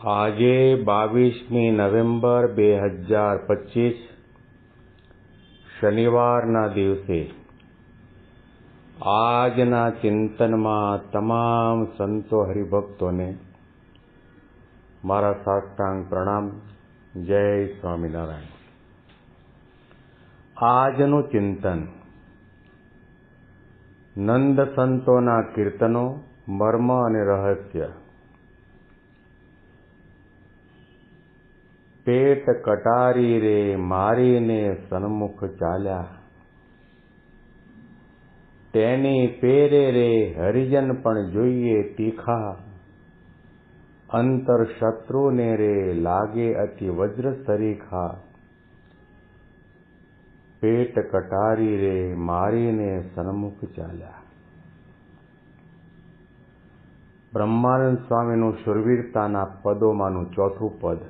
આજે 22મી નવેમ્બર 2025 શનિવારના દિવસે આજના ચિંતનમાં તમામ સંતો હરિભક્તોને મારા સાષ્ટાંગ પ્રણામ. જય સ્વામિનારાયણ. આજનું ચિંતન નંદ સંતોના કીર્તનો, મર્મ અને રહસ્ય. પેટ કટારી રે મારીને સન્મુખ ચાલ્યા, તેની પેરે રે હરિજન પણ જોઈએ તીખા, અંતર શત્રુને રે લાગે અતિ વજ્ર સરીખા. પેટ કટારી રે મારીને સન્મુખ ચાલ્યા. બ્રહ્માનંદ સ્વામીનું શુરવીરતાના પદોમાંનું ચોથું પદ.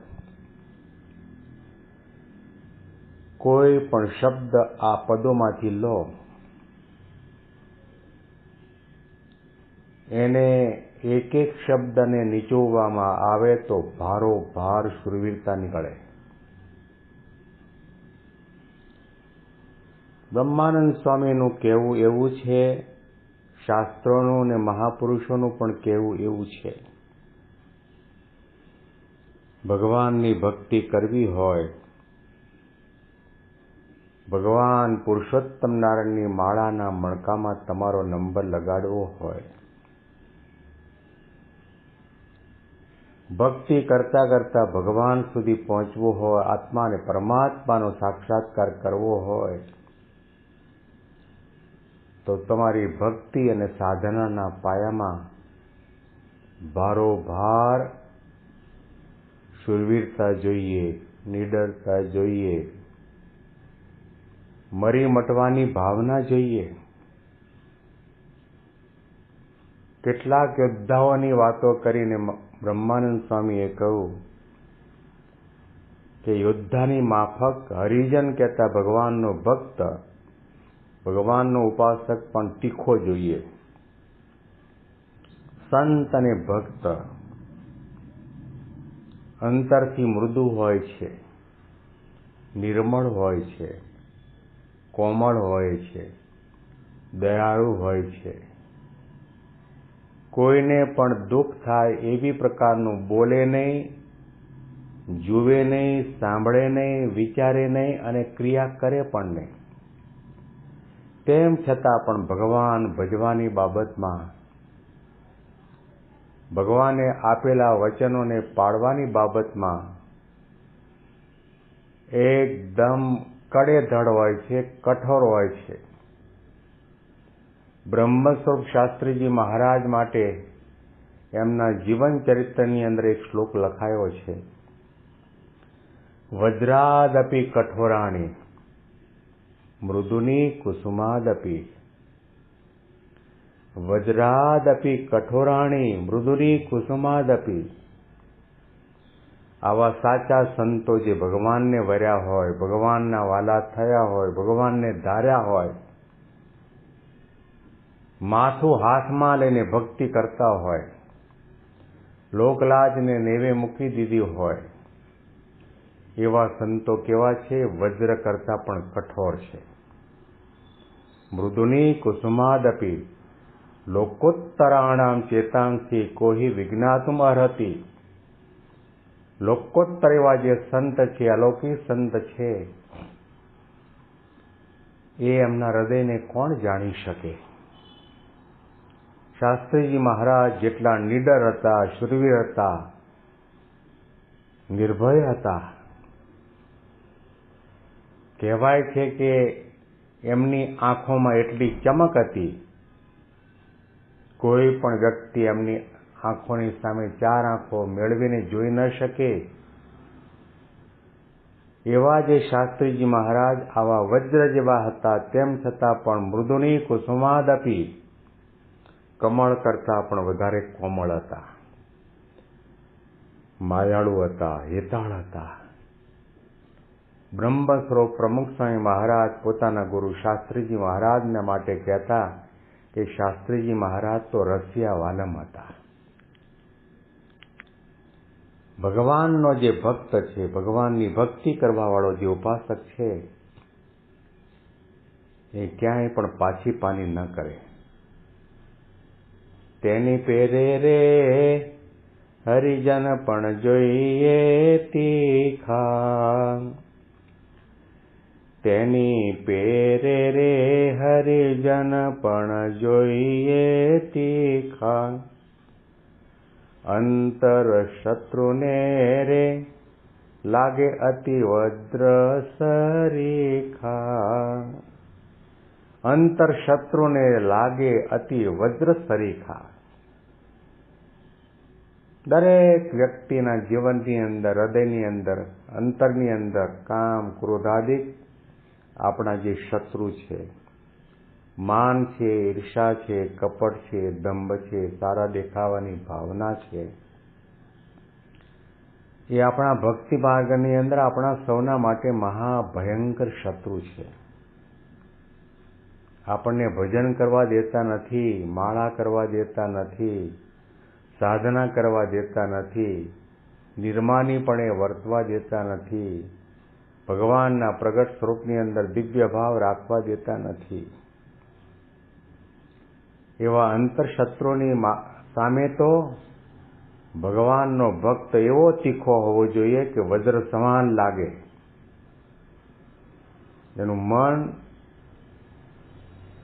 કોઈ પણ શબ્દ આ પદોમાંથી લો, એને એક એક શબ્દને નીચોવવામાં આવે તો ભારોભાર શુરવીરતા નીકળે. બ્રહ્માનંદ સ્વામીનું કહેવું એવું છે, શાસ્ત્રોનું અને મહાપુરુષોનું પણ કહેવું એવું છે. ભગવાનની ભક્તિ કરવી હોય, ભગવાન પુરુષોત્તમ નારાયણની માળાના મણકામાં તમારો નંબર લગાડવો હોય, ભક્તિ કરતા કરતા ભગવાન સુધી પહોંચવું હોય, આત્મા અને પરમાત્માનો સાક્ષાત્કાર કરવો હોય, તો તમારી ભક્તિ અને સાધનાના પાયામાં ભારોભાર શુરવીરતા જોઈએ, નિડરતા જોઈએ, મરી મટવાની ભાવના જોઈએ. કેટલાક યોદ્ધાઓની વાતો કરીને બ્રહ્માનંદ સ્વામીએ કહ્યું કે યોદ્ધાની માફક હરિજન કહેતા ભગવાનનો ભક્ત, ભગવાનનો ઉપાસક પણ તીખો જોઈએ. સંત અને ભક્ત અંતરથી મૃદુ હોય છે, નિર્મળ હોય છે, કોમળ હોય છે, દયાળુ હોય છે. કોઈને પણ દુઃખ થાય એવી પ્રકારનું બોલે નહીં, જુએ નહીં, સાંભળે નહીં, વિચારે નહીં અને ક્રિયા કરે પણ નહીં. તેમ છતાં પણ ભગવાન ભજવાની બાબતમાં, ભગવાને આપેલા વચનોને પાળવાની બાબતમાં એકદમ કડેધડ હોય છે, કઠોર હોય છે. બ્રહ્મસ્વરૂપ શાસ્ત્રીજી મહારાજ માટે એમના જીવન ચરિત્રની અંદર એક શ્લોક લખાયો છે. વજ્રાદપી કઠોરાણી મૃદુની કુસુમાદપી. વજ્રાદપી કઠોરાણી મૃદુની કુસુમાદપી. આવા સાચા સંતો જે ભગવાનને વર્યા હોય, ભગવાનના વાલા થયા હોય, ભગવાનને ધાર્યા હોય, માથું હાથમાં લઈને ભક્તિ કરતા હોય, લોકલાજને નેવે મૂકી દીધી હોય, એવા સંતો કેવા છે? વજ્ર કરતા પણ કઠોર છે. મૃદુની કુસુમાદપી લોકોત્તરાણામ ચેતાંસી કોહી વિજ્ઞાતુમ અર્હતિ. લોકોત્તર એવા જે સંત છે, અલૌકિક સંત છે, એ એમના હૃદયને કોણ જાણી શકે? શાસ્ત્રીજી મહારાજ જેટલા નિડર હતા, શુરવીર હતા, નિર્ભય હતા, કહેવાય છે કે એમની આંખોમાં એટલી ચમક હતી, કોઈ પણ વ્યક્તિ એમની આંખોની સામે ચાર આંખો મેળવીને જોઈ ન શકે. એવા જે શાસ્ત્રીજી મહારાજ આવા વજ્ર જેવા હતા, તેમ છતાં પણ મૃદુની કુસુમાદપી, કમળ કરતા પણ વધારે કોમળ હતા, માયાળુ હતા, હેતાળ હતા. બ્રહ્મ સ્વરૂપ પ્રમુખ સ્વામી મહારાજ પોતાના ગુરુ શાસ્ત્રીજી મહારાજના માટે કહેતા કે શાસ્ત્રીજી મહારાજ તો રસિયા વાલમ હતા. ભગવાનનો જે ભક્ત છે, ભગવાનની ભક્તિ કરવાવાળો જે ઉપાસક છે, એ ક્યાંય પણ પાછી પાની ન કરે. તેની પેરે રે હરિજન પણ જોઈએ તીખા. તેની પેરે રે હરિજન પણ જોઈએ તીખા. અંતર શત્રુને રે લાગે અતિ વજ્ર સરીખા. અંતર શત્રુને લાગે અતિ વજ્ર સરીખા. દરેક વ્યક્તિના જીવનની અંદર, હૃદયની અંદર, અંતરની અંદર કામ, ક્રોધાદિક આપણા જે શત્રુ છે, માન છે, ઈર્ષા છે, કપટ છે, દંભ છે, સારા દેખાવાની ભાવના છે, એ આપણા ભક્તિ માર્ગની અંદર આપણા સૌના માટે મહાભયંકર શત્રુ છે. આપણને ભજન કરવા દેતા નથી, માળા કરવા દેતા નથી, સાધના કરવા દેતા નથી, નિર્માનીપણે વર્તવા દેતા નથી, ભગવાનના પ્રગટ સ્વરૂપની અંદર દિવ્ય ભાવ રાખવા દેતા નથી. એવા અંતરશત્રુની સામે તો ભગવાનનો ભક્ત એવો તીખો હોવો જોઈએ કે વજ્ર સમાન લાગે. એનું મન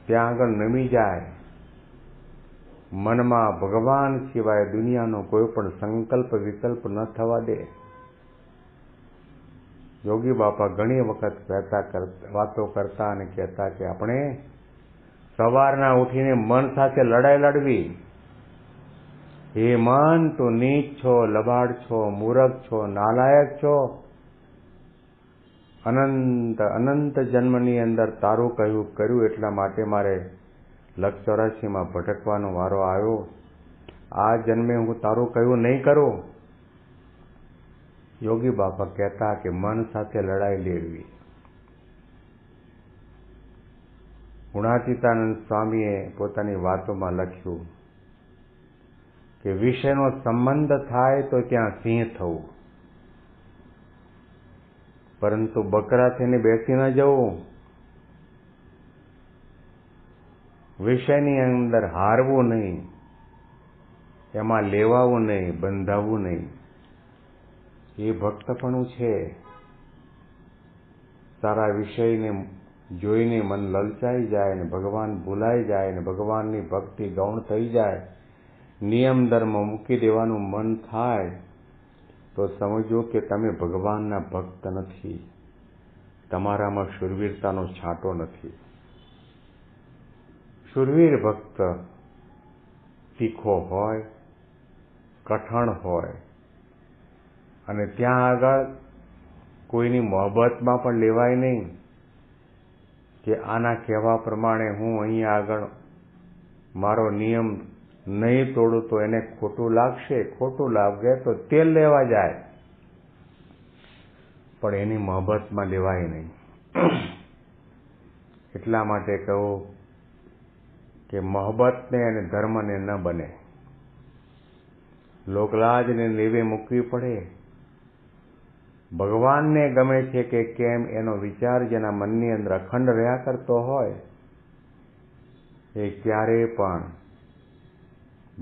ત્યાં આગળ નમી જાય. મનમાં ભગવાન સિવાય દુનિયાનો કોઈ પણ સંકલ્પ વિકલ્પ ન થવા દે. યોગી બાપા ઘણી વખત વાતો કરતા અને કહેતા કે આપણે સવારના ઉઠીને મન સાથે લડાઈ લડવી. હે મન, તું નીચ છો, લબાડ છો, મૂરખ છો, નાલાયક છો. અનંત જન્મની અંદર તારું કર્યું એટલા માટે મારે 184માં ભટકવાનો વારો આવ્યો. આ જન્મે હું તારું કહ્યું નહીં કરું. યોગી બાપા કહેતા કે મન સાથે લડાઈ લેડવી. ગુણાતીતાનંદ સ્વામીએ પોતાની વાતોમાં લખ્યું કે વિષયનો સંબંધ થાય તો ત્યાં સિંહ થવું, પરંતુ બકરા થઈને બેસી ન જવું. વિષયની અંદર હારવું નહીં, એમાં લેવાવું નહીં, બંધાવવું નહીં. એ ભક્તપણું છે. સારા વિષયને જોઈને મન લલચાઈ જાય ને ભગવાન ભૂલાઈ જાય ને ભગવાનની ભક્તિ ગૌણ થઈ જાય, નિયમ ધર્મ મૂકી દેવાનું મન થાય તો સમજો કે તમે ભગવાનના ભક્ત નથી. તમારામાં શૂરવીરતાનો છાંટો નથી. શૂરવીર ભક્ત તીખો હોય, કઠણ હોય અને ત્યાં આગળ કોઈની મોહબ્બતમાં પણ લેવાય નહીં કે આના કહેવા પ્રમાણે હું અહીંયા આગળ મારો નિયમ નહીં તોડું તો એને ખોટું લાગશે, ખોટું લાગે તો તેલ લેવા જાય, પણ એની મોહબ્બતમાં લેવાય નહીં. એટલા માટે કહું કે મોહબ્બતને અને ધર્મને ન બને. લોકલાજને લેવે મૂકવી પડે. ભગવાનને ગમે છે કે કેમ એનો વિચાર જેના મનની અંદર અખંડ રહ્યા કરતો હોય એ ક્યારેય પણ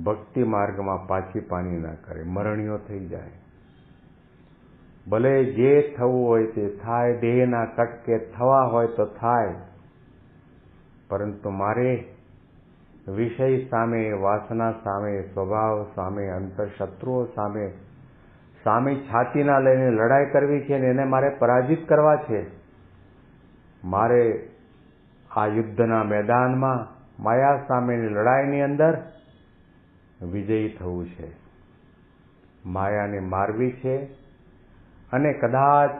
ભક્તિ માર્ગમાં પાછી પાની ન કરે, મરણીયો થઈ જાય. ભલે જે થવું હોય તે થાય, દેહના કટકે થવા હોય તો થાય, પરંતુ મારે વિષય સામે, વાસના સામે, સ્વભાવ સામે, અંતરશત્રુઓ સામે છાતીના લઈને લડાઈ કરવી છે અને એને મારે પરાજિત કરવા છે. મારે આ યુદ્ધના મેદાનમાં માયા સામેની લડાઈની અંદર વિજયી થવું છે. માયાને મારવી છે અને કદાચ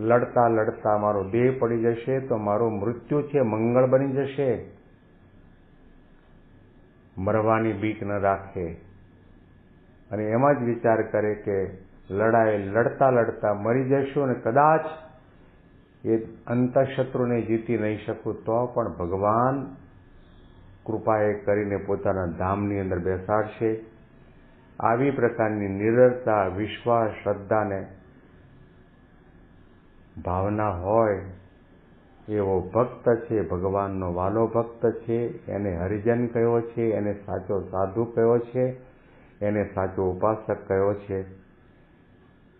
લડતા લડતા મારો દેહ પડી જશે તો મારું મૃત્યુ છે મંગળ બની જશે. મરવાની બીક ન રાખે અને એમ જ વિચાર કરે કે લડાઈ લડતા લડતા મરી જશું અને કદાચ એ અંતઃશત્રુને જીતી નહીં શકું તો પણ ભગવાન કૃપાએ કરીને પોતાના ધામની અંદર બેસાડશે. આવી પ્રકારની નિડરતા, વિશ્વાસ, શ્રદ્ધાને ભાવના હોય એવો ભક્ત છે, ભગવાનનો વાલો ભક્ત છે, એને હરિજન કયો છે, એને સાચો સાધુ કયો છે, એને સાચો ઉપાસક કયો છે.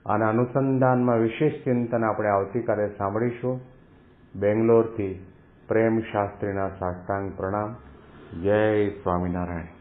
આના અનુસંધાનમાં વિશેષ ચિંતન આપણે આવતીકાલે સાંભળીશું. બેંગ્લોરથી પ્રેમ શાસ્ત્રીના સાષ્ટાંગ પ્રણામ. જય સ્વામિનારાયણ.